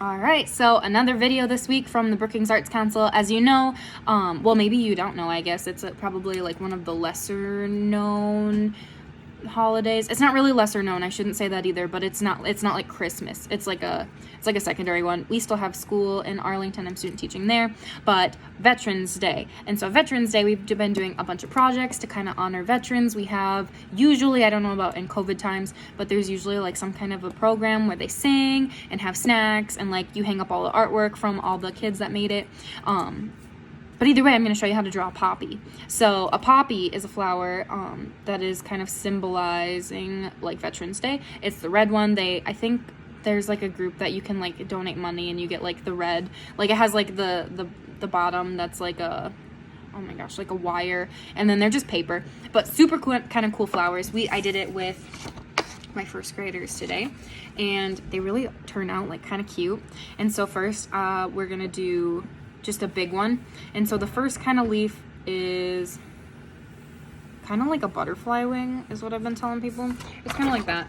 All right, so another video this week from the Brookings Arts Council. As you know, well, maybe you don't know, I guess. It's probably like one of the lesser known holidays. It's not really lesser known, I shouldn't say that either, but it's not like Christmas. It's like a secondary one. We still have school in Arlington. I'm student teaching there, but Veterans Day. And so Veterans Day, we've been doing a bunch of projects to kind of honor veterans. We have usually, I don't know about in COVID times, but there's usually like some kind of a program where they sing and have snacks and like you hang up all the artwork from all the kids that made it. But either way, I'm going to show you how to draw a poppy. So a poppy is a flower that is kind of symbolizing like Veterans Day. It's the red one. I think there's like a group that you can like donate money and you get like the red, like it has like the bottom that's like a, oh my gosh, like a wire, and then they're just paper, but super cool, kind of cool flowers. I did it with my first graders today, and they really turn out like kind of cute. And so first we're gonna do just a big one. And so the first kind of leaf is kind of like a butterfly wing is what I've been telling people. It's kind of like that,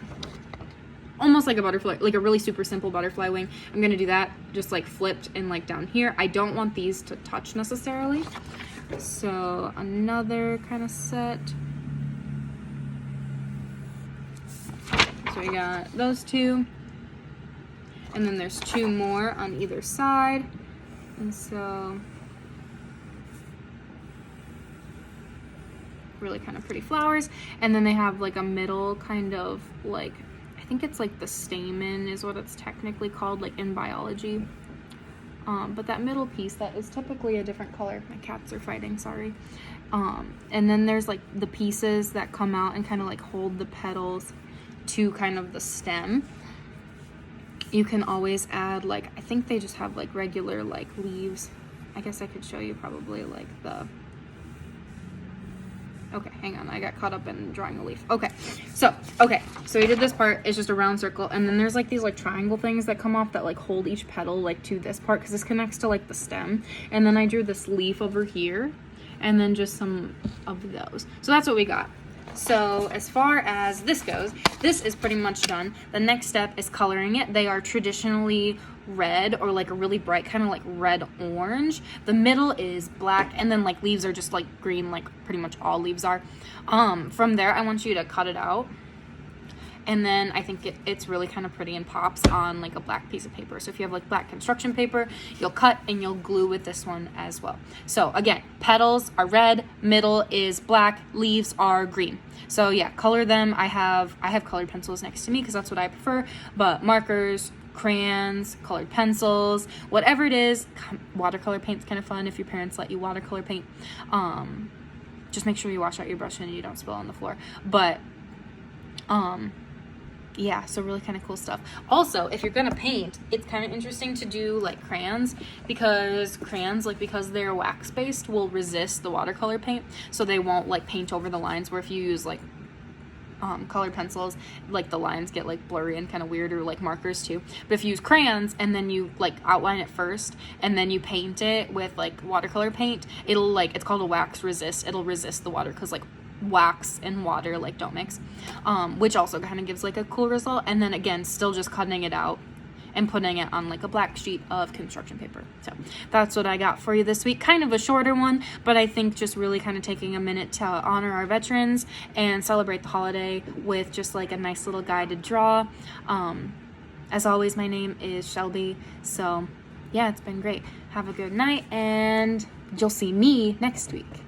almost like a butterfly, like a really super simple butterfly wing. I'm gonna do that just like flipped and like down here. I don't want these to touch necessarily. So another kind of set. So we got those two, and then there's two more on either side. And so really kind of pretty flowers. And then they have like a middle kind of like, I think it's like the stamen is what it's technically called, like in biology. But that middle piece that is typically a different color. My cats are fighting, sorry. And then there's like the pieces that come out and kind of like hold the petals to kind of the stem. You can always add like, I think they just have like regular like leaves. I guess I could show you probably like okay, hang on, I got caught up in drawing a leaf. Okay, so we did this part. It's just a round circle, and then there's like these like triangle things that come off that like hold each petal like to this part, because this connects to like the stem. And then I drew this leaf over here, and then just some of those. So that's what we got. So as far as this goes, this is pretty much done. The next step is coloring it. They are traditionally red, or like a really bright kind of like red orange. The middle is black, and then like leaves are just like green, like pretty much all leaves are. From there, I want you to cut it out. And then I think it's really kind of pretty and pops on like a black piece of paper. So if you have like black construction paper, you'll cut and you'll glue with this one as well. So again, petals are red, middle is black, leaves are green. So yeah, color them. I have colored pencils next to me because that's what I prefer, but markers, crayons, colored pencils, whatever it is. Watercolor paint's kind of fun if your parents let you watercolor paint. Just make sure you wash out your brush and you don't spill on the floor. But yeah, so really kind of cool stuff. Also, if you're gonna paint, it's kind of interesting to do like crayons, because crayons, like because they're wax based, will resist the watercolor paint, so they won't like paint over the lines, where if you use like colored pencils, like the lines get like blurry and kind of weird, or like markers too. But if you use crayons and then you like outline it first and then you paint it with like watercolor paint, it'll like, it's called a wax resist. It'll resist the water, because like wax and water like don't mix, which also kind of gives like a cool result. And then again, still just cutting it out and putting it on like a black sheet of construction paper. So that's what I got for you this week. Kind of a shorter one, but I think just really kind of taking a minute to honor our veterans and celebrate the holiday with just like a nice little guided draw. As always, my name is Shelby. So yeah, it's been great. Have a good night, and you'll see me next week.